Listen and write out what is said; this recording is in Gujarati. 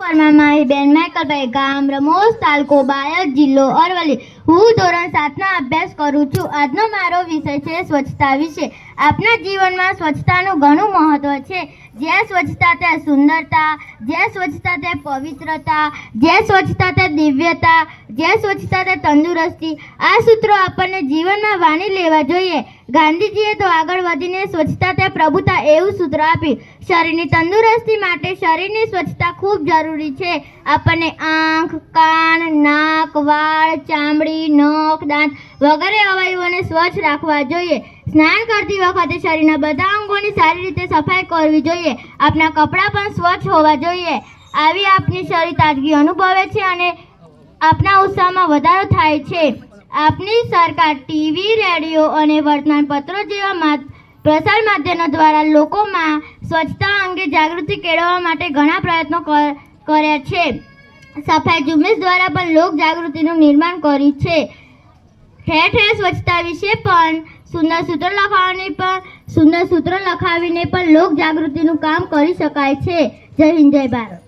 પરમાર બેન માઇકલભાઈ, ગામ રમોસ, તાલુકો બાયડ, જિલ્લો અરવલ્લી. હું ધોરણ 7નો અભ્યાસ કરું છું. આજનો મારો વિષય છે સ્વચ્છતા વિશે. આપણા જીવનમાં સ્વચ્છતાનું ઘણું મહત્વ છે. જ્યાં સ્વચ્છતા ત્યાં સુંદરતા, જ્યાં સ્વચ્છતા ત્યાં પવિત્રતા, જ્યાં સ્વચ્છતા ત્યાં દિવ્યતા, જ્યાં સ્વચ્છતા ત્યાં તંદુરસ્તી. આ સૂત્રો આપણને જીવનમાં વાણી લેવા જોઈએ. ગાંધીજીએ તો આગળ વધીને સ્વચ્છતા ત્યાં પ્રભુતા એવું સૂત્ર આપ્યું. શરીરની તંદુરસ્તી માટે શરીરની સ્વચ્છતા ખૂબ જરૂરી છે. આપણને આંખ, કાન, નાક, વાળ, ચામડી, નખ, દાંત વગેરે અવયવોને સ્વચ્છ રાખવા જોઈએ. સ્નાન કરતી વખતે શરીરના બધા અંગોની સારી રીતે સફાઈ કરવી જોઈએ. આપણા કપડાં પણ સ્વચ્છ હોવા જોઈએ. આવી આપની શરીર તાજગી અનુભવે છે અને આપના ઉત્સાહમાં વધારો થાય છે. આપની સરકાર ટીવી, રેડિયો અને વર્તમાનપત્રો જેવા પ્રસાર માધ્યમો દ્વારા લોકોમાં સ્વચ્છતા અંગે જાગૃતિ કેળવવા માટે ઘણા પ્રયત્નો કર્યા છે. સફાઈ ઝુંબેશ દ્વારા પણ લોક જાગૃતિનું નિર્માણ કર્યું છે. ઠેર ઠેર સ્વચ્છતા વિશે પણ સુંદર સૂત્રો લખાવીને પણ લોક જાગૃતિનું કામ કરી શકાય છે. જય હિન્દ, જય ભારત.